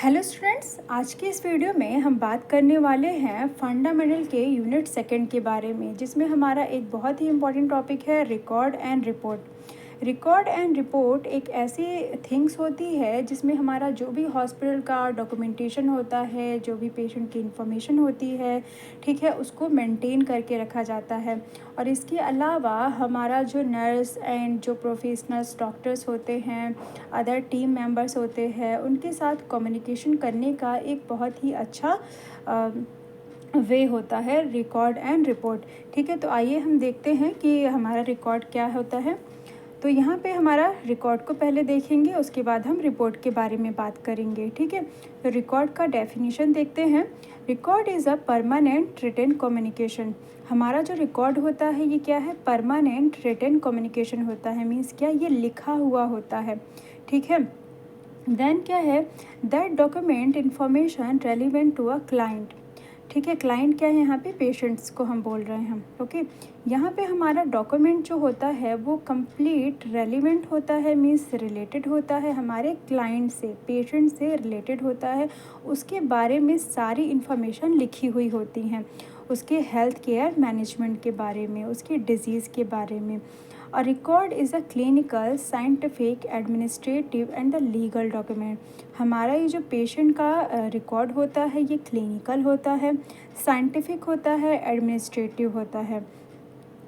Hello students, आज के इस वीडियो में हम बात करने वाले हैं फंडामेंटल के यूनिट सेकंड के बारे में, जिसमें हमारा एक बहुत ही इम्पॉर्टेंट टॉपिक है record and report. Record and report एक ऐसी थिंग्स होती है जिसमें हमारा जो भी हॉस्पिटल का डॉक्यूमेंटेशन होता है, जो भी पेशेंट की इंफॉर्मेशन होती है, ठीक है, उसको मेंटेन करके रखा जाता है। और इसके अलावा हमारा जो नर्स एंड जो प्रोफेशनल्स डॉक्टर्स होते हैं, अदर टीम मेंबर्स होते हैं, उनके साथ कम्युनिकेशन करने का एक बहुत ही अच्छा वे होता है रिकॉर्ड एंड रिपोर्ट। ठीक है, तो आइए हम देखते हैं कि हमारा रिकॉर्ड क्या होता है। तो यहाँ पे हमारा रिकॉर्ड को पहले देखेंगे, उसके बाद हम रिपोर्ट के बारे में बात करेंगे। ठीक है, तो रिकॉर्ड का डेफिनेशन देखते हैं। Record is a permanent written communication. हमारा जो रिकॉर्ड होता है ये क्या है? परमानेंट रिटन कम्युनिकेशन होता है। मीन्स क्या? ये लिखा हुआ होता है। ठीक है, देन क्या है? That document information relevant to a client. ठीक है, क्लाइंट क्या है यहाँ पे? पेशेंट्स को हम बोल रहे हैं हम। ओके, यहाँ पे हमारा डॉक्यूमेंट जो होता है वो कंप्लीट रेलिवेंट होता है, मीन्स रिलेटेड होता है हमारे क्लाइंट से, पेशेंट से रिलेटेड होता है। उसके बारे में सारी इन्फॉर्मेशन लिखी हुई होती हैं, उसके हेल्थ केयर मैनेजमेंट के बारे में, उसकी डिजीज़ के बारे में। A record is a clinical, scientific, administrative and the legal document। हमारा ये जो पेशेंट का रिकॉर्ड होता है ये क्लिनिकल होता है, साइंटिफिक होता है, एडमिनिस्ट्रेटिव होता है।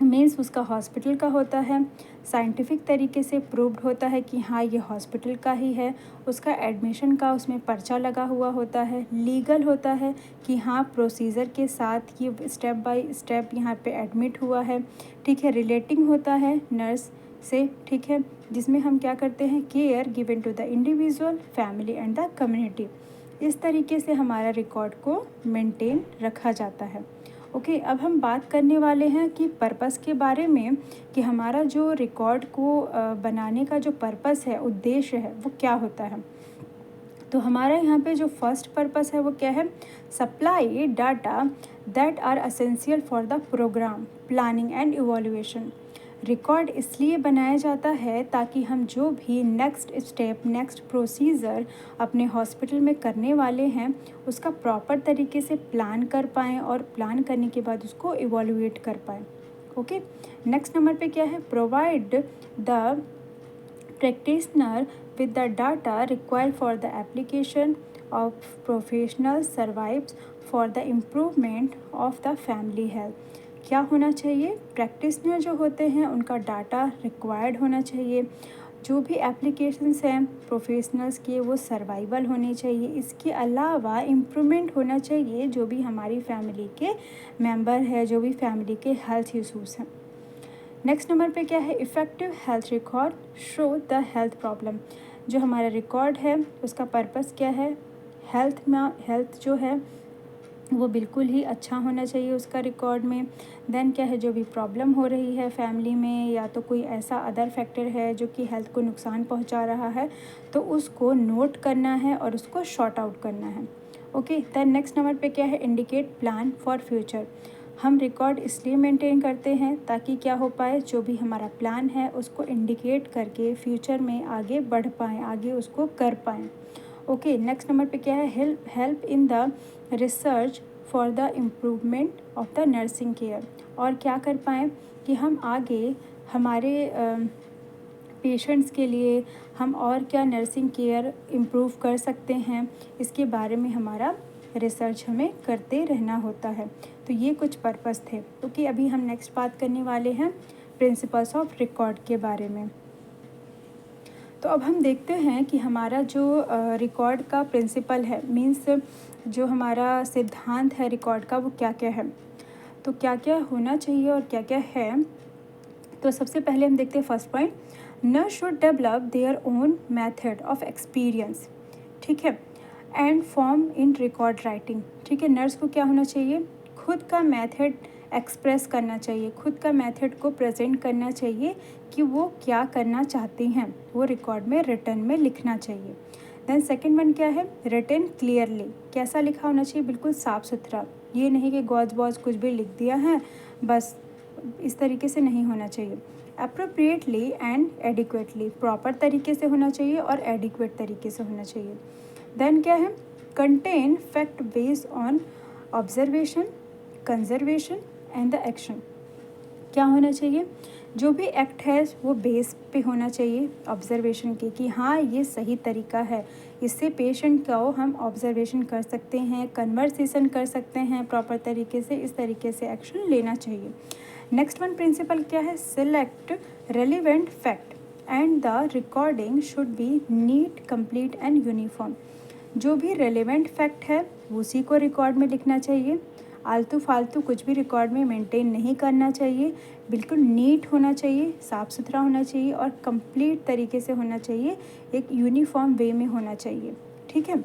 मीन्स उसका हॉस्पिटल का होता है, साइंटिफिक तरीके से प्रूव्ड होता है कि हाँ ये हॉस्पिटल का ही है। उसका एडमिशन का उसमें पर्चा लगा हुआ होता है। लीगल होता है कि हाँ प्रोसीजर के साथ ये स्टेप बाय स्टेप यहाँ पे एडमिट हुआ है। ठीक है, रिलेटिंग होता है नर्स से। ठीक है, जिसमें हम क्या करते हैं? Care given to the individual, family and the community. इस तरीके से हमारा रिकॉर्ड को मेंटेन रखा जाता है। ओके, अब हम बात करने वाले हैं कि पर्पस के बारे में, कि हमारा जो रिकॉर्ड को बनाने का जो पर्पस है, उद्देश्य है, वो क्या होता है। तो हमारा यहाँ पे जो फर्स्ट पर्पस है वो क्या है? Supply data that are essential for the programme planning and evolution. Record इसलिए बनाया जाता है ताकि हम जो भी नेक्स्ट स्टेप, नेक्स्ट प्रोसीजर अपने हॉस्पिटल में करने वाले हैं उसका प्रॉपर तरीके से प्लान कर पाएँ, और प्लान करने के बाद उसको इवोल्यूएट कर पाएँ। ओके, नेक्स्ट नंबर पे क्या है? Provide the practitioner with the data required for the application of professional survives for the improvement of the family health। क्या होना चाहिए? प्रैक्टिशनर जो होते हैं उनका डाटा रिक्वायर्ड होना चाहिए। जो भी एप्लीकेशंस हैं प्रोफेशनल्स के वो सर्वाइवल होने चाहिए। इसके अलावा इम्प्रूवमेंट होना चाहिए जो भी हमारी फैमिली के मेंबर है, जो भी फैमिली के हेल्थ इशूज़ हैं। नेक्स्ट नंबर पे क्या है? Effective health record show the health problem. जो हमारा रिकॉर्ड है उसका पर्पस क्या है? हेल्थ जो है वो बिल्कुल ही अच्छा होना चाहिए उसका रिकॉर्ड में। देन क्या है? जो भी प्रॉब्लम हो रही है फैमिली में, या तो कोई ऐसा अदर फैक्टर है जो कि हेल्थ को नुकसान पहुंचा रहा है, तो उसको नोट करना है और उसको शॉर्ट आउट करना है। ओके, देन नेक्स्ट नंबर पे क्या है? Indicate plan for future. हम रिकॉर्ड इसलिए मेंटेन करते हैं ताकि क्या हो पाए? जो भी हमारा प्लान है उसको इंडिकेट करके फ्यूचर में आगे बढ़ पाएँ, आगे उसको कर पाएँ। ओके, नेक्स्ट नंबर पे क्या है? Help in the research for the improvement of the nursing care. और क्या कर पाएँ कि हम आगे हमारे पेशेंट्स के लिए हम और क्या नर्सिंग केयर इम्प्रूव कर सकते हैं, इसके बारे में हमारा रिसर्च हमें करते रहना होता है। तो ये कुछ पर्पस थे। ओके, अभी हम नेक्स्ट बात करने वाले हैं प्रिंसिपल्स ऑफ रिकॉर्ड के बारे में। तो अब हम देखते हैं कि हमारा जो रिकॉर्ड का प्रिंसिपल है, मीन्स जो हमारा सिद्धांत है रिकॉर्ड का, वो क्या क्या है। तो क्या क्या होना चाहिए और क्या क्या है। तो सबसे पहले हम देखते हैं first point, nurse should develop their own method of experience. ठीक है, and form in record writing. ठीक है, नर्स को क्या होना चाहिए? खुद का मेथड एक्सप्रेस करना चाहिए, खुद का मेथड को प्रेजेंट करना चाहिए कि वो क्या करना चाहती हैं, वो रिकॉर्ड में रिटन में लिखना चाहिए। देन सेकंड वन क्या है? Written clearly. कैसा लिखा होना चाहिए? बिल्कुल साफ़ सुथरा। ये नहीं कि गॉज बॉज कुछ भी लिख दिया है बस, इस तरीके से नहीं होना चाहिए। अप्रोप्रिएटली एंड एडिक्वेटली, प्रॉपर तरीके से होना चाहिए और एडिक्वेट तरीके से होना चाहिए। देन क्या है, contain fact based on observation, conservation and the action. क्या होना चाहिए, जो भी एक्ट है वो बेस पे होना चाहिए ऑब्जर्वेशन के, कि हाँ ये सही तरीका है, इससे पेशेंट को हम ऑब्जर्वेशन कर सकते हैं, कन्वर्सेशन कर सकते हैं प्रॉपर तरीके से, इस तरीके से एक्शन लेना चाहिए। नेक्स्ट वन प्रिंसिपल क्या है, select relevant fact and the recording should be neat, complete and uniform. जो भी रेलिवेंट फैक्ट है उसी को रिकॉर्ड में लिखना चाहिए, आलतू फालतू कुछ भी रिकॉर्ड में मेंटेन नहीं करना चाहिए, बिल्कुल नीट होना चाहिए, साफ़ सुथरा होना चाहिए और कंप्लीट तरीके से होना चाहिए, एक यूनिफॉर्म वे में होना चाहिए। ठीक है,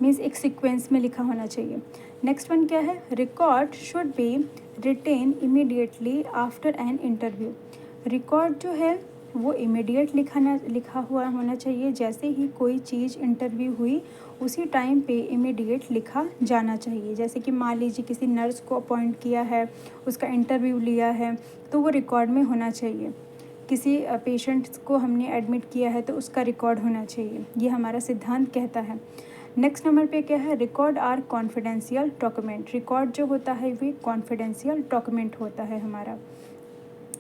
मीन्स एक सीक्वेंस में लिखा होना चाहिए। नेक्स्ट वन क्या है, record should be written immediately after an interview. Record जो है वो इमीडिएट लिखा हुआ होना चाहिए, जैसे ही कोई चीज़ इंटरव्यू हुई उसी टाइम पे इमीडिएट लिखा जाना चाहिए। जैसे कि मान लीजिए किसी नर्स को अपॉइंट किया है, उसका इंटरव्यू लिया है, तो वो रिकॉर्ड में होना चाहिए। किसी पेशेंट्स को हमने एडमिट किया है तो उसका रिकॉर्ड होना चाहिए, ये हमारा सिद्धांत कहता है। नेक्स्ट नंबर पे क्या है, record are confidential document. Record जो होता है वो कॉन्फिडेंशियल डॉक्यूमेंट होता है हमारा।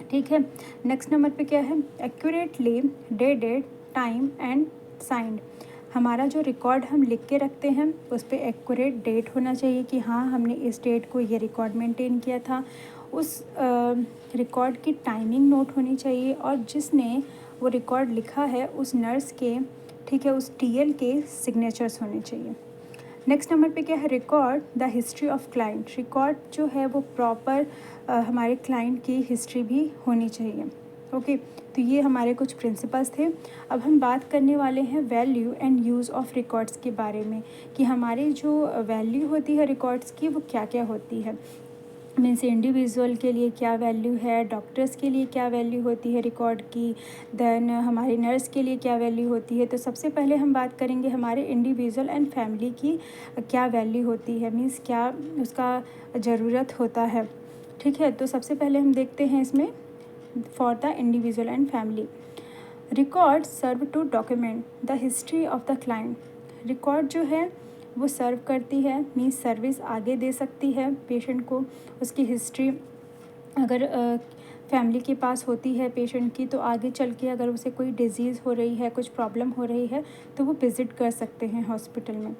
ठीक है, नेक्स्ट नंबर पे क्या है, accurately dated, time and signed. हमारा जो रिकॉर्ड हम लिख के रखते हैं उस पर एक्यूरेट डेट होना चाहिए कि हाँ हमने इस डेट को ये रिकॉर्ड मेंटेन किया था। उस रिकॉर्ड की टाइमिंग नोट होनी चाहिए और जिसने वो रिकॉर्ड लिखा है उस नर्स के, ठीक है, उस टीएल के सिग्नेचर्स होने चाहिए। नेक्स्ट नंबर पे क्या है, record the history of client. Record जो है वो प्रॉपर हमारे क्लाइंट की हिस्ट्री भी होनी चाहिए। ओके, तो ये हमारे कुछ प्रिंसिपल्स थे। अब हम बात करने वाले हैं value and use of records के बारे में, कि हमारी जो वैल्यू होती है रिकॉर्ड्स की वो क्या क्या होती है। मीन्स इंडिविजुअल के लिए क्या वैल्यू है, डॉक्टर्स के लिए क्या वैल्यू होती है रिकॉर्ड की, देन हमारी नर्स के लिए क्या वैल्यू होती है। तो सबसे पहले हम बात करेंगे हमारे इंडिविजुअल एंड फैमिली की क्या वैल्यू होती है, मीन्स क्या उसका ज़रूरत होता है। ठीक है, तो सबसे पहले हम देखते हैं इसमें for the individual and family. Record serve to document the history of the client. Record जो है वो सर्व करती है, मीन्स सर्विस आगे दे सकती है पेशेंट को, उसकी हिस्ट्री अगर फैमिली के पास होती है पेशेंट की, तो आगे चल के अगर उसे कोई डिजीज़ हो रही है, कुछ प्रॉब्लम हो रही है, तो वो विज़िट कर सकते हैं हॉस्पिटल में।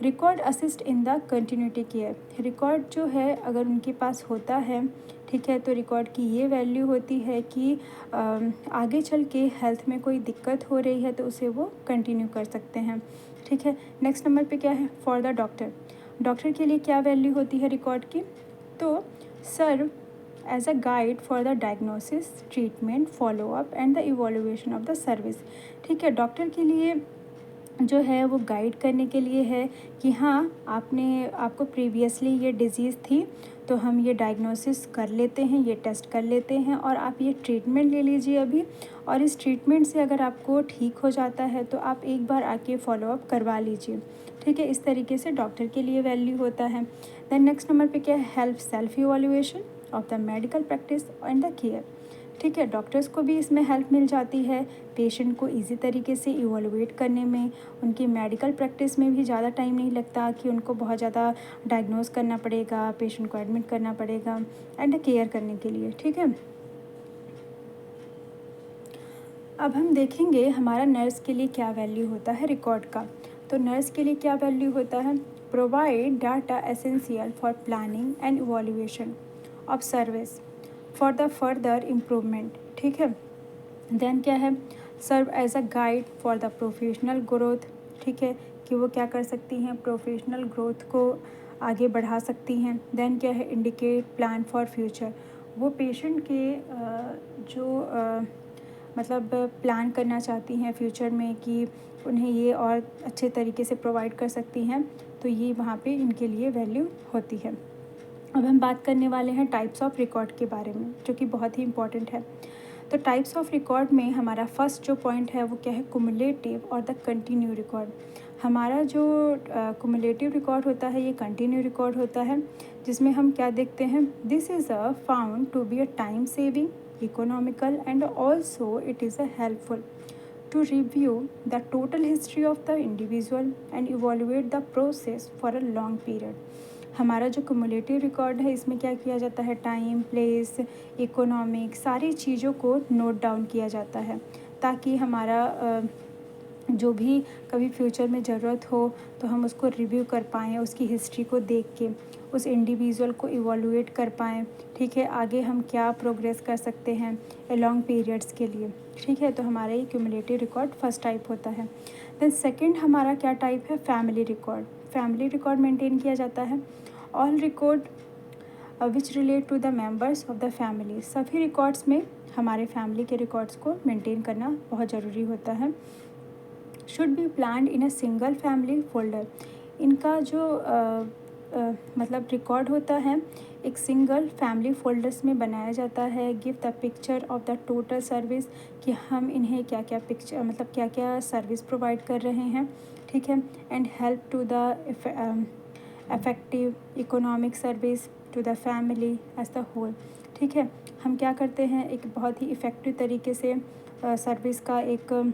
Record assist in the continuity care. Record जो है अगर उनके पास होता है, ठीक है, तो रिकॉर्ड की ये वैल्यू होती है कि आगे चल के हेल्थ में कोई दिक्कत हो रही है तो उसे वो कंटिन्यू कर सकते हैं। ठीक है, नेक्स्ट नंबर पे क्या है, फॉर द डॉक्टर। डॉक्टर के लिए क्या वैल्यू होती है रिकॉर्ड की, तो serve as a guide for the diagnosis, treatment, follow up and the evolution of the service. ठीक है, डॉक्टर के लिए जो है वो गाइड करने के लिए है कि हाँ आपको प्रीवियसली ये डिज़ीज़ थी, तो हम ये डायग्नोसिस कर लेते हैं, ये टेस्ट कर लेते हैं और आप ये ट्रीटमेंट ले लीजिए अभी, और इस ट्रीटमेंट से अगर आपको ठीक हो जाता है तो आप एक बार आके फॉलोअप करवा लीजिए। ठीक है, इस तरीके से डॉक्टर के लिए वैल्यू होता है। देन नेक्स्ट नंबर पे क्या है, help self evolution of the medical practice and the care. ठीक है, डॉक्टर्स को भी इसमें हेल्प मिल जाती है पेशेंट को इजी तरीके से इवोलुएट करने में, उनकी मेडिकल प्रैक्टिस में भी ज़्यादा टाइम नहीं लगता कि उनको बहुत ज़्यादा डायग्नोस करना पड़ेगा, पेशेंट को एडमिट करना पड़ेगा एंड केयर करने के लिए। ठीक है, अब हम देखेंगे हमारा नर्स के लिए क्या वैल्यू होता है रिकॉर्ड का। तो नर्स के लिए क्या वैल्यू होता है, provide data essential for planning and evolution of service for the further improvement. ठीक है, देन क्या है, serve as a guide for the professional growth. ठीक है, कि वो क्या कर सकती हैं, प्रोफेशनल ग्रोथ को आगे बढ़ा सकती हैं। देन क्या है, इंडिकेट प्लान फॉर फ्यूचर। वो पेशेंट के जो मतलब प्लान करना चाहती हैं फ्यूचर में कि उन्हें ये और अच्छे तरीके से प्रोवाइड कर सकती हैं, तो ये वहाँ पे इनके लिए वैल्यू होती है। अब हम बात करने वाले हैं टाइप्स ऑफ रिकॉर्ड के बारे में, जो कि बहुत ही इंपॉर्टेंट है। तो टाइप्स ऑफ रिकॉर्ड में हमारा फर्स्ट जो पॉइंट है वो क्या है, कुमुलेटिव और द कंटिन्यू रिकॉर्ड। हमारा जो कुमुलेटिव रिकॉर्ड होता है ये कंटिन्यू रिकॉर्ड होता है, जिसमें हम क्या देखते हैं, this is a found to be a time saving, economical and also it is a helpful. to review the total history of the individual and evaluate the process for a long period। हमारा जो cumulative record है इसमें क्या किया जाता है, time, place, economic, सारी चीज़ों को नोट डाउन किया जाता है ताकि हमारा जो भी कभी फ्यूचर में ज़रूरत हो तो हम उसको रिव्यू कर पाएँ, उसकी हिस्ट्री को देख के उस इंडिविजुअल को इवोल्यूएट कर पाएँ। ठीक है, आगे हम क्या प्रोग्रेस कर सकते हैं ए लॉन्ग पीरियड्स के लिए। ठीक है, तो हमारा ये क्यूमुलेटिव रिकॉर्ड फर्स्ट टाइप होता है। देन सेकंड हमारा क्या टाइप है, family record. Family record maintain किया जाता है। All record which relate to the members of the family. सभी रिकॉर्ड्स में हमारे फैमिली के रिकॉर्ड्स को मेंटेन करना बहुत ज़रूरी होता है। Should be planned in a single family folder. इनका जो मतलब रिकॉर्ड होता है एक सिंगल फैमिली फोल्डर्स में बनाया जाता है। Give the picture of the total service, कि हम इन्हें क्या क्या पिक्चर मतलब क्या क्या सर्विस प्रोवाइड कर रहे हैं। ठीक है, and help to the effective economic service to the family as the whole. ठीक है, हम क्या करते हैं, एक बहुत ही इफ़ेक्टिव तरीके से सर्विस का एक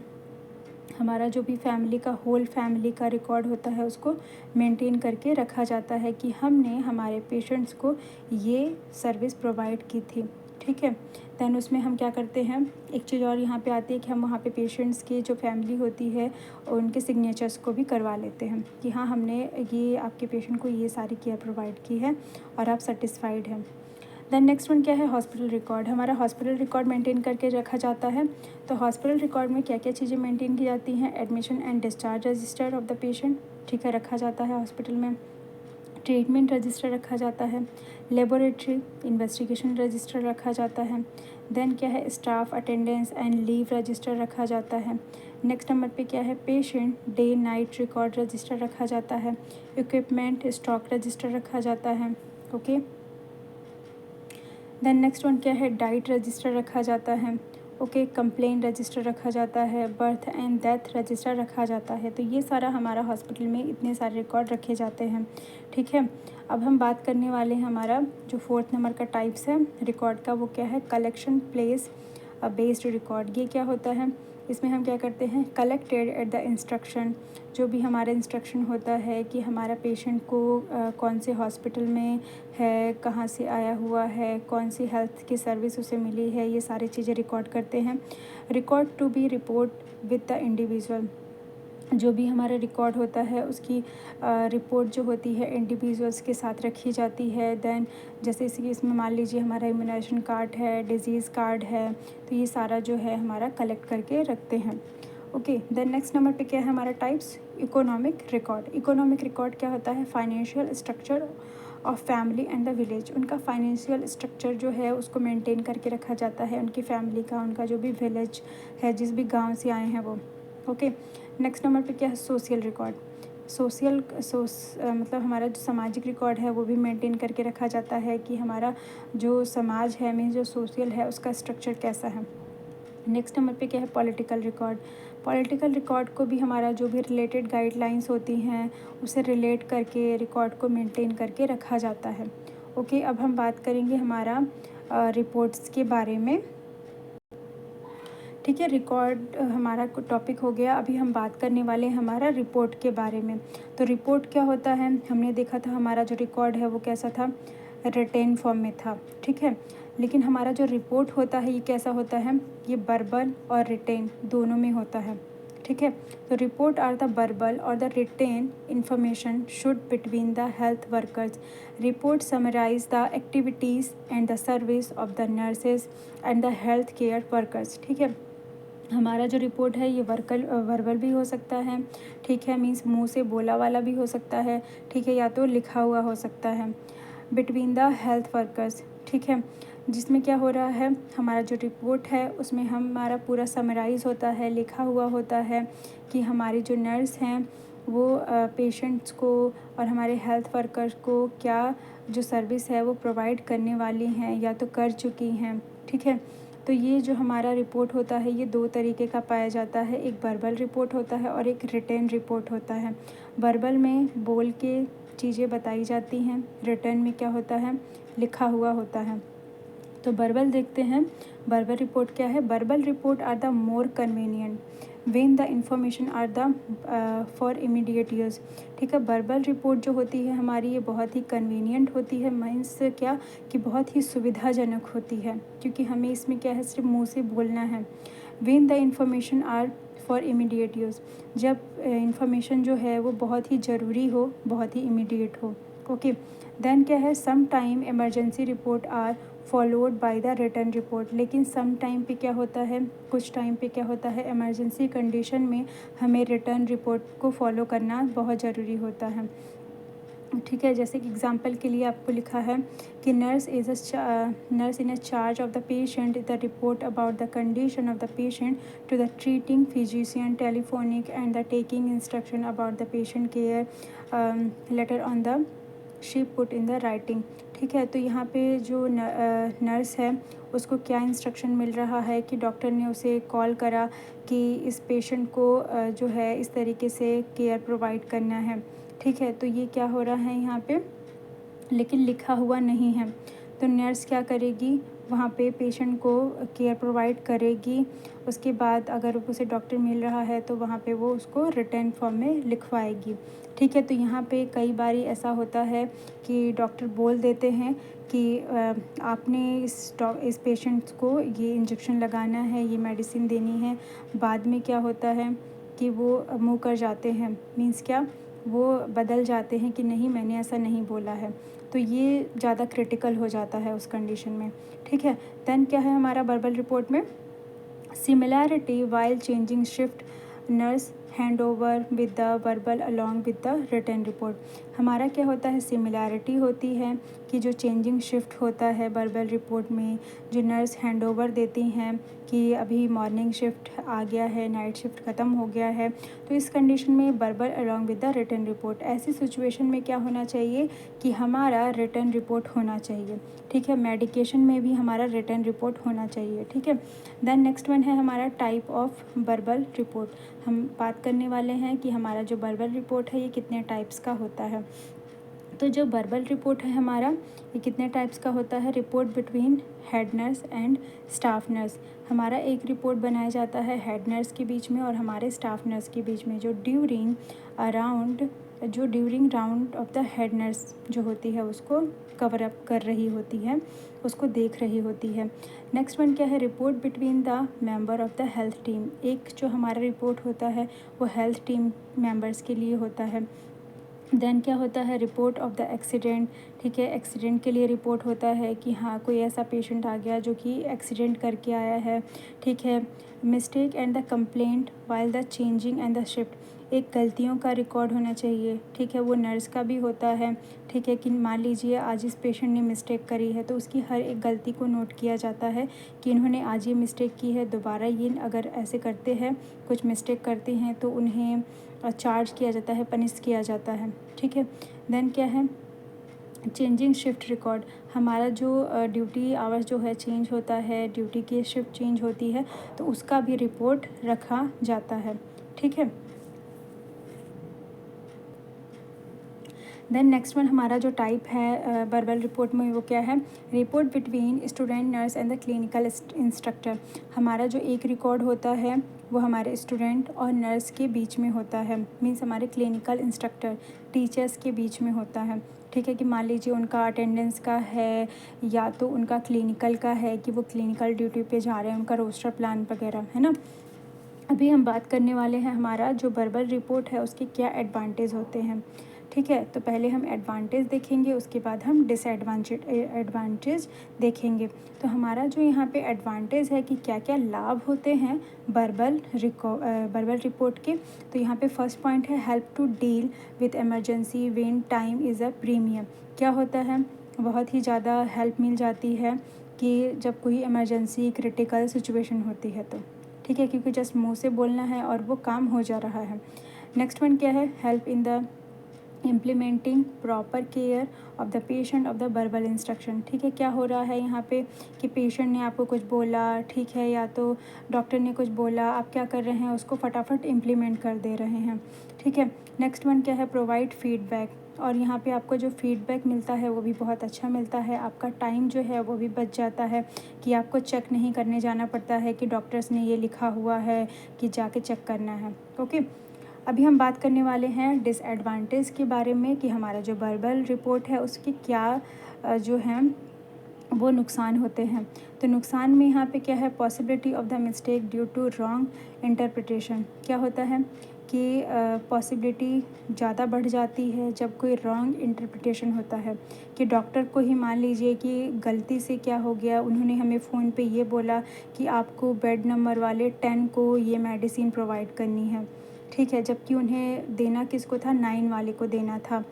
हमारा जो भी फैमिली का होल फैमिली का रिकॉर्ड होता है उसको मेंटेन करके रखा जाता है कि हमने हमारे पेशेंट्स को ये सर्विस प्रोवाइड की थी। ठीक है, दैन उसमें हम क्या करते हैं, एक चीज़ और यहाँ पे आती है कि हम वहाँ पे पेशेंट्स की जो फैमिली होती है उनके सिग्नेचर्स को भी करवा लेते हैं कि हाँ हमने ये आपके पेशेंट को ये सारी केयर प्रोवाइड की है और आप सेटिस्फाइड हैं। देन नेक्स्ट वन क्या है, हॉस्पिटल रिकॉर्ड। हमारा हॉस्पिटल रिकॉर्ड मेंटेन करके रखा जाता है। तो हॉस्पिटल रिकॉर्ड में क्या क्या चीज़ें मेंटेन की जाती हैं, admission and discharge register of the patient, ठीक है, रखा जाता है हॉस्पिटल में। ट्रीटमेंट रजिस्टर रखा जाता है। लेबोरेटरी इन्वेस्टिगेशन रजिस्टर रखा जाता है। देन क्या है, staff attendance and leave register रखा जाता है। नेक्स्ट नंबर पे क्या है, patient day night record register रखा जाता है। इक्विपमेंट स्टॉक रजिस्टर रखा जाता है। ओके, देन नेक्स्ट वन क्या है, डाइट रजिस्टर रखा जाता है। ओके, कंप्लेन रजिस्टर रखा जाता है। बर्थ एंड डेथ रजिस्टर रखा जाता है। तो ये सारा हमारा हॉस्पिटल में इतने सारे रिकॉर्ड रखे जाते हैं। ठीक है, अब हम बात करने वाले हैं हमारा जो फोर्थ नंबर का टाइप्स है रिकॉर्ड का, वो क्या है, कलेक्शन प्लेस बेस्ड रिकॉर्ड। ये क्या होता है, इसमें हम क्या करते हैं, कलेक्टेड एट द इंस्ट्रक्शन, जो भी हमारा इंस्ट्रक्शन होता है कि हमारा पेशेंट को कौन से हॉस्पिटल में है, कहाँ से आया हुआ है, कौन सी हेल्थ की सर्विस उसे मिली है, ये सारी चीज़ें रिकॉर्ड करते हैं। Record to be report with the individual, जो भी हमारा रिकॉर्ड होता है उसकी रिपोर्ट जो होती है इंडिविजुअल्स के साथ रखी जाती है। देन जैसे इसी इसमें मान लीजिए हमारा इम्यूनाइजेशन कार्ड है, डिजीज़ कार्ड है, तो ये सारा जो है हमारा कलेक्ट करके रखते हैं। ओके, देन नेक्स्ट नंबर पे क्या है हमारा types, economic record. Economic record क्या होता है, financial structure of family and the village. उनका फाइनेंशियल स्ट्रक्चर जो है उसको मेंटेन करके रखा जाता है, उनकी फैमिली का, उनका जो भी विलेज है, जिस भी गांव से आए हैं वो। ओके, नेक्स्ट नंबर पे क्या है, सोशल रिकॉर्ड। मतलब हमारा जो सामाजिक रिकॉर्ड है वो भी मेंटेन करके रखा जाता है कि हमारा जो समाज है में जो सोशल है उसका स्ट्रक्चर कैसा है। नेक्स्ट नंबर पे क्या है, पॉलिटिकल रिकॉर्ड। पॉलिटिकल रिकॉर्ड को भी हमारा जो भी रिलेटेड गाइडलाइंस होती हैं उसे रिलेट करके रिकॉर्ड को मेंटेन करके रखा जाता है। ओके, अब हम बात करेंगे हमारा रिपोर्ट्स के बारे में। ठीक है, रिकॉर्ड हमारा टॉपिक हो गया। अभी हम बात करने वाले हैं हमारा रिपोर्ट के बारे में। तो रिपोर्ट क्या होता है, हमने देखा था हमारा जो रिकॉर्ड है वो कैसा था, रिटेन फॉर्म में था। ठीक है, लेकिन हमारा जो रिपोर्ट होता है ये कैसा होता है, ये वर्बल और रिटेन दोनों में होता है। ठीक है, तो रिपोर्ट आर द वर्बल और the written information should between the health workers. Report summarise the activities and the service of the nurses and the health care workers. ठीक है, हमारा जो रिपोर्ट है ये वर्बल भी हो सकता है। ठीक है, मीन्स मुंह से बोला वाला भी हो सकता है। ठीक है, या तो लिखा हुआ हो सकता है, बिटवीन द हेल्थ वर्कर्स। ठीक है, जिसमें क्या हो रहा है, हमारा जो रिपोर्ट है उसमें हमारा पूरा समराइज़ होता है, लिखा हुआ होता है कि हमारी जो नर्स हैं वो पेशेंट्स को और हमारे हेल्थ वर्कर्स को क्या जो सर्विस है वो प्रोवाइड करने वाली हैं या तो कर चुकी हैं। ठीक है, तो ये जो हमारा रिपोर्ट होता है ये दो तरीके का पाया जाता है, एक वर्बल रिपोर्ट होता है और एक रिटन रिपोर्ट होता है। वर्बल में बोल के चीज़ें बताई जाती हैं, रिटन में क्या होता है, लिखा हुआ होता है। तो वर्बल देखते हैं, वर्बल रिपोर्ट क्या है। Verbal report are the more convenient when the information are the for immediate use. ठीक है, वर्बल रिपोर्ट जो होती है हमारी ये बहुत ही कन्वीनियंट होती है, मीन्स क्या कि बहुत ही सुविधाजनक होती है, क्योंकि हमें इसमें क्या है सिर्फ मुंह से बोलना है। When the information are for immediate use, जब इंफॉर्मेशन जो है वो बहुत ही ज़रूरी हो, बहुत ही इमीडिएट हो। ओके, देन क्या है, some time emergency report are followed by the return report. लेकिन सम टाइम पे क्या होता है, कुछ टाइम पे क्या होता है, इमरजेंसी कंडीशन में हमें रिटर्न रिपोर्ट को फॉलो करना बहुत ज़रूरी होता है। ठीक है, जैसे कि एग्जांपल के लिए आपको लिखा है कि nurse in a charge of the patient the report about the condition of the patient to the treating physician telephonic and the taking instruction about the patient care letter on the sheet put in the writing. ठीक है, तो यहाँ पे जो nurse है उसको क्या instruction मिल रहा है कि डॉक्टर ने उसे कॉल करा कि इस पेशेंट को जो है इस तरीके से केयर प्रोवाइड करना है। ठीक है, तो ये क्या हो रहा है यहाँ पे, लेकिन लिखा हुआ नहीं है। तो नर्स क्या करेगी, वहाँ पे पेशेंट को केयर प्रोवाइड करेगी। उसके बाद अगर उसे डॉक्टर मिल रहा है तो वहाँ पे वो उसको रिटर्न फॉर्म में लिखवाएगी। ठीक है, तो यहाँ पे कई बारी ऐसा होता है कि डॉक्टर बोल देते हैं कि आपने इस पेशेंट को ये इंजेक्शन लगाना है, ये मेडिसिन देनी है। बाद में क्या होता है कि वो मुँह कर जाते हैं, मीन्स क्या, वो बदल जाते हैं कि नहीं मैंने ऐसा नहीं बोला है। तो ये ज़्यादा क्रिटिकल हो जाता है उस कंडीशन में। ठीक है, देन क्या है हमारा वर्बल रिपोर्ट में, similarity while changing shift nurse hand over with the verbal along with the written report. हमारा क्या होता है, सिमिलैरिटी होती है कि जो चेंजिंग शिफ्ट होता है वर्बल रिपोर्ट में, जो नर्स हैंड ओवर देती हैं कि अभी मॉर्निंग शिफ्ट आ गया है, नाइट शिफ्ट ख़त्म हो गया है, तो इस कंडीशन में verbal along with the written report. ऐसी सिचुएशन में क्या होना चाहिए कि हमारा रिटन रिपोर्ट होना चाहिए। ठीक है, मेडिकेशन में भी हमारा रिटन रिपोर्ट होना चाहिए। ठीक है, देन नेक्स्ट वन है हमारा टाइप ऑफ वर्बल रिपोर्ट। हम बात करने वाले हैं कि हमारा जो वर्बल रिपोर्ट है ये कितने टाइप्स का होता है। तो जो वर्बल रिपोर्ट है हमारा ये कितने टाइप्स का होता है, report between head nurse and staff nurse. हमारा एक रिपोर्ट बनाया जाता है हेड नर्स के बीच में और हमारे स्टाफ नर्स के बीच में, जो during round of the head nurse जो होती है उसको कवर अप कर रही होती है, उसको देख रही होती है। नेक्स्ट वन क्या है, report between the member of the health team. एक जो हमारा रिपोर्ट होता है वो हेल्थ टीम मेंबर्स के लिए होता है। देन क्या होता है, रिपोर्ट ऑफ द एक्सीडेंट। ठीक है, एक्सीडेंट के लिए रिपोर्ट होता है कि हाँ कोई ऐसा पेशेंट आ गया जो कि एक्सीडेंट करके आया है। ठीक है, mistake and the complaint while the changing and the shift. एक गलतियों का रिकॉर्ड होना चाहिए। ठीक है, वो नर्स का भी होता है। ठीक है, कि मान लीजिए आज इस पेशेंट ने मिस्टेक करी है तो उसकी हर एक गलती को नोट किया जाता है कि इन्होंने आज ये मिस्टेक की है, दोबारा ये अगर ऐसे करते हैं, कुछ मिस्टेक करते हैं तो उन्हें चार्ज किया जाता है, पनिश किया जाता है। ठीक है, देन क्या है, चेंजिंग शिफ्ट रिकॉर्ड। हमारा जो ड्यूटी आवर्स जो है चेंज होता है, ड्यूटी की शिफ्ट चेंज होती है तो उसका भी रिपोर्ट रखा जाता है। ठीक है, देन नेक्स्ट वन हमारा जो टाइप है वर्बल रिपोर्ट में वो क्या है, report between student nurse and the clinical instructor. हमारा जो एक रिकॉर्ड होता है वो हमारे स्टूडेंट और नर्स के बीच में होता है, मीन्स हमारे क्लिनिकल इंस्ट्रक्टर टीचर्स के बीच में होता है। ठीक है, कि मान लीजिए उनका अटेंडेंस का है या तो उनका क्लिनिकल का है कि वो क्लिनिकल ड्यूटी पे जा रहे हैं, उनका रोस्टर प्लान वगैरह है ना। अभी हम बात करने वाले हैं हमारा जो वर्बल रिपोर्ट है उसके क्या एडवांटेज होते हैं। ठीक है, तो पहले हम एडवांटेज देखेंगे, उसके बाद हम एडवांटेज देखेंगे। तो हमारा जो यहाँ पे एडवांटेज है कि क्या क्या लाभ होते हैं वर्बल रिपोर्ट के। तो यहाँ पे फर्स्ट पॉइंट है help to deal with emergency when time is a premium. क्या होता है, बहुत ही ज़्यादा हेल्प मिल जाती है कि जब कोई इमरजेंसी क्रिटिकल सिचुएशन होती है तो। ठीक है, क्योंकि जस्ट मुंह से बोलना है और वो काम हो जा रहा है। नेक्स्ट वन क्या है, help in the implementing proper care of the patient of the verbal instruction. ठीक है, क्या हो रहा है यहाँ पे कि पेशेंट ने आपको कुछ बोला, ठीक है, या तो डॉक्टर ने कुछ बोला, आप क्या कर रहे हैं उसको फटाफट इम्प्लीमेंट कर दे रहे हैं। ठीक है, नेक्स्ट वन क्या है, प्रोवाइड फीडबैक। और यहाँ पे आपको जो फीडबैक मिलता है वो भी बहुत अच्छा मिलता है। आपका टाइम जो है वो भी बच जाता है कि आपको चेक नहीं करने जाना पड़ता है कि डॉक्टर्स ने ये लिखा हुआ है कि जाके चेक करना है। ओके, अभी हम बात करने वाले हैं डिसएडवांटेज के बारे में कि हमारा जो वर्बल रिपोर्ट है उसकी क्या जो है वो नुकसान होते हैं। तो नुकसान में यहाँ पे क्या है, possibility of the mistake due to wrong interpretation. क्या होता है कि पॉसिबिलिटी ज़्यादा बढ़ जाती है जब कोई रॉन्ग इंटरप्रिटेशन होता है कि डॉक्टर को ही मान लीजिए कि गलती से क्या हो गया, उन्होंने हमें फ़ोन पे ये बोला कि आपको बेड नंबर वाले 10 को ये मेडिसिन प्रोवाइड करनी है, ठीक है, जबकि उन्हें देना किसको था, 9 वाले को देना था।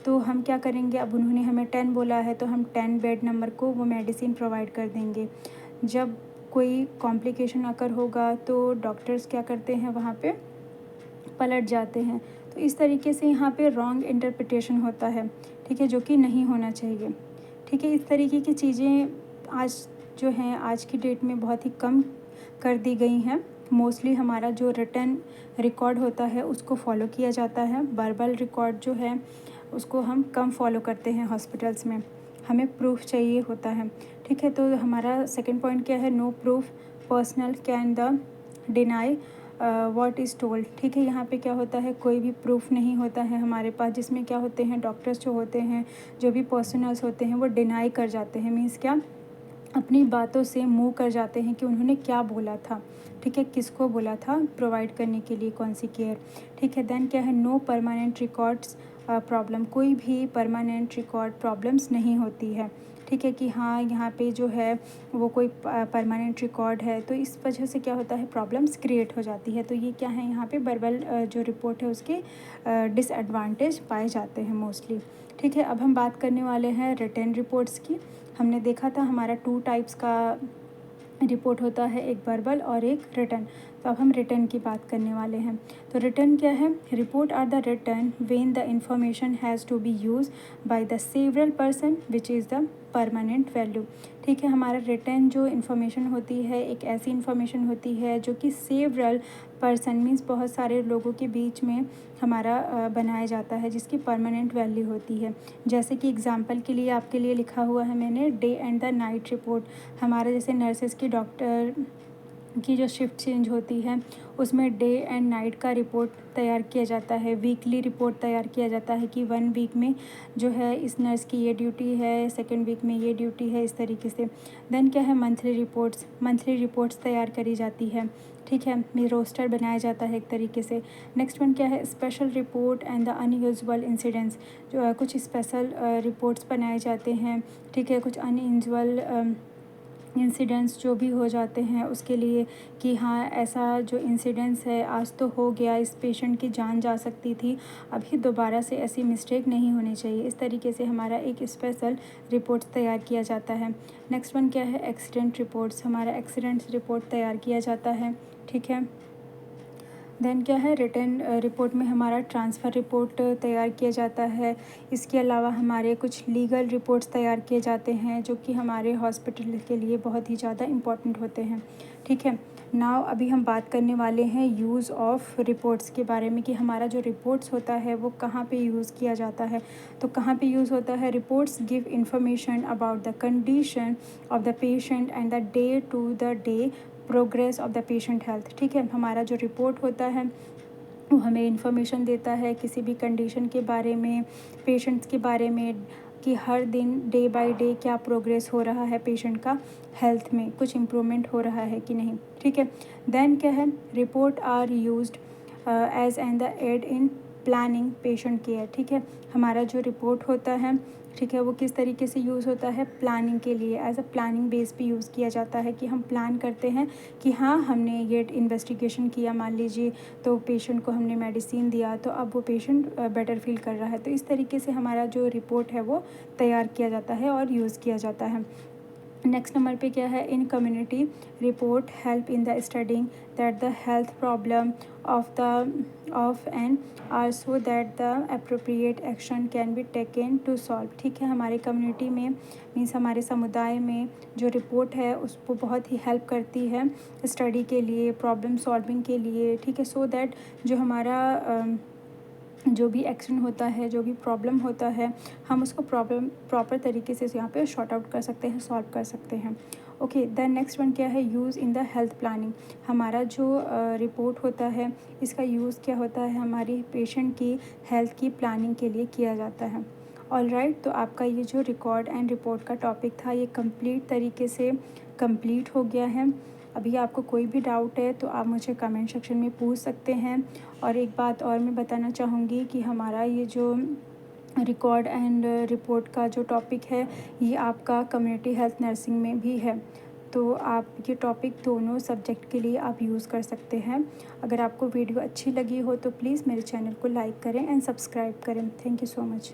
तो हम क्या करेंगे, अब उन्होंने हमें 10 बोला है तो हम 10 बेड नंबर को वो मेडिसिन प्रोवाइड कर देंगे। जब कोई कॉम्प्लिकेशन अकर होगा तो डॉक्टर्स क्या करते हैं, वहाँ पे पलट जाते हैं। तो इस तरीके से यहाँ पे रॉन्ग इंटरप्रिटेशन होता है, ठीक है, जो कि नहीं होना चाहिए। ठीक है, इस तरीके की चीज़ें आज जो हैं आज की डेट में बहुत ही कम कर दी गई हैं। मोस्टली हमारा जो रिटन रिकॉर्ड होता है उसको फॉलो किया जाता है। वर्बल रिकॉर्ड जो है उसको हम कम फॉलो करते हैं हॉस्पिटल्स में, हमें प्रूफ चाहिए होता है। ठीक है, तो हमारा सेकंड पॉइंट क्या है, no proof personal can the deny what is told. ठीक है, यहाँ पे क्या होता है, कोई भी प्रूफ नहीं होता है हमारे पास, जिसमें क्या होते हैं, डॉक्टर्स जो होते हैं, जो भी पर्सनल्स होते हैं वो डिनाई कर जाते हैं। मीन्स क्या, अपनी बातों से मूव कर जाते हैं कि उन्होंने क्या बोला था, ठीक है, किसको बोला था प्रोवाइड करने के लिए कौन सी केयर। ठीक है, देन क्या है, नो परमानेंट रिकॉर्ड्स प्रॉब्लम, कोई भी परमानेंट रिकॉर्ड प्रॉब्लम्स नहीं होती है। ठीक है, कि हाँ यहाँ पे जो है वो कोई परमानेंट रिकॉर्ड है, तो इस वजह से क्या होता है, प्रॉब्लम्स क्रिएट हो जाती है। तो ये क्या है, यहाँ पे वर्बल जो रिपोर्ट है उसके डिसएडवांटेज पाए जाते हैं मोस्टली। ठीक है, अब हम बात करने वाले हैं रिटन रिपोर्ट्स की। हमने देखा था हमारा 2 टाइप्स का रिपोर्ट होता है, एक वर्बल और एक रिटन। तो अब हम रिटन की बात करने वाले हैं। तो रिटन क्या है, report are the written when the information has to be use by the several person which is the permanent value. ठीक है, हमारा रिटन जो इन्फॉर्मेशन होती है एक ऐसी इन्फॉर्मेशन होती है जो कि सेवरल पर्सन मीन्स बहुत सारे लोगों के बीच में हमारा बनाया जाता है, जिसकी परमानेंट वैल्यू होती है। जैसे कि एग्जांपल के लिए आपके लिए लिखा हुआ है मैंने day and the night report. हमारा जैसे नर्सेस की डॉक्टर की जो शिफ्ट चेंज होती है उसमें डे एंड नाइट का रिपोर्ट तैयार किया जाता है, वीकली रिपोर्ट तैयार किया जाता है कि 1 वीक में जो है इस नर्स की ये ड्यूटी है, सेकेंड वीक में ये ड्यूटी है, इस तरीके से। देन क्या है, मंथली रिपोर्ट्स तैयार करी जाती है। ठीक है, ये रोस्टर बनाया जाता है एक तरीके से। नेक्स्ट वन क्या है, special report and the unusual incidents, जो कुछ स्पेशल रिपोर्ट्स बनाए जाते हैं। ठीक है, कुछ अनयूजुअल इंसिडेंट्स जो भी हो जाते हैं उसके लिए कि हाँ ऐसा जो इंसिडेंट्स है आज तो हो गया, इस पेशेंट की जान जा सकती थी, अभी दोबारा से ऐसी मिस्टेक नहीं होनी चाहिए। इस तरीके से हमारा एक स्पेशल रिपोर्ट्स तैयार किया जाता है। नेक्स्ट वन क्या है, एक्सीडेंट रिपोर्ट्स, हमारा एक्सीडेंट्स रिपोर्ट तैयार किया जाता है। ठीक है, देन क्या है, रिटन रिपोर्ट में हमारा ट्रांसफ़र रिपोर्ट तैयार किया जाता है। इसके अलावा हमारे कुछ लीगल रिपोर्ट्स तैयार किए जाते हैं जो कि हमारे हॉस्पिटल के लिए बहुत ही ज़्यादा इम्पॉर्टेंट होते हैं। ठीक है, नाउ अभी हम बात करने वाले हैं यूज़ ऑफ रिपोर्ट्स के बारे में कि हमारा जो रिपोर्ट्स होता है वो कहाँ पे यूज़ किया जाता है। तो कहाँ पे यूज़ होता है, reports give information about the condition of the patient and the day to the day progress of the patient health. ठीक है, हमारा जो रिपोर्ट होता है वो हमें इन्फॉर्मेशन देता है किसी भी कंडीशन के बारे में, पेशेंट्स के बारे में, कि हर दिन डे बाय डे क्या प्रोग्रेस हो रहा है पेशेंट का, हेल्थ में कुछ इम्प्रूवमेंट हो रहा है कि नहीं। ठीक है, देन क्या है, report are used as and the aid in planning patient care. ठीक है, हमारा जो रिपोर्ट होता है, ठीक है, वो किस तरीके से यूज़ होता है, प्लानिंग के लिए, एज अ प्लानिंग बेस पे यूज़ किया जाता है कि हम प्लान करते हैं कि हाँ हमने ये इन्वेस्टिगेशन किया, मान लीजिए तो पेशेंट को हमने मेडिसिन दिया तो अब वो पेशेंट बेटर फील कर रहा है। तो इस तरीके से हमारा जो रिपोर्ट है वो तैयार किया जाता है और यूज़ किया जाता है। नेक्स्ट नंबर पे क्या है, in community report help in the studying that the health problem of an are so that the appropriate action can be taken to solve. ठीक है, हमारे कम्युनिटी में मीन्स हमारे समुदाय में जो रिपोर्ट है उसको बहुत ही हेल्प करती है स्टडी के लिए, प्रॉब्लम सॉल्विंग के लिए। ठीक है, सो दैट जो हमारा जो भी एक्सीडेंट होता है, जो भी प्रॉब्लम होता है, हम उसको प्रॉपर तरीके से यहाँ पे सॉर्ट आउट कर सकते हैं, सॉल्व कर सकते हैं। ओके, देन नेक्स्ट वन क्या है, use in the health planning. हमारा जो रिपोर्ट होता है, इसका यूज़ क्या होता है, हमारी पेशेंट की हेल्थ की प्लानिंग के लिए किया जाता है। ऑलराइट, तो आपका ये जो रिकॉर्ड एंड रिपोर्ट का टॉपिक था, ये कंप्लीट तरीके से कंप्लीट हो गया है। अभी आपको कोई भी डाउट है तो आप मुझे कमेंट सेक्शन में पूछ सकते हैं। और एक बात और मैं बताना चाहूँगी कि हमारा ये जो रिकॉर्ड एंड रिपोर्ट का जो टॉपिक है, ये आपका कम्युनिटी हेल्थ नर्सिंग में भी है। तो आप ये टॉपिक दोनों सब्जेक्ट के लिए आप यूज़ कर सकते हैं। अगर आपको वीडियो अच्छी लगी हो तो प्लीज़ मेरे चैनल को लाइक करें एंड सब्सक्राइब करें। Thank you so much.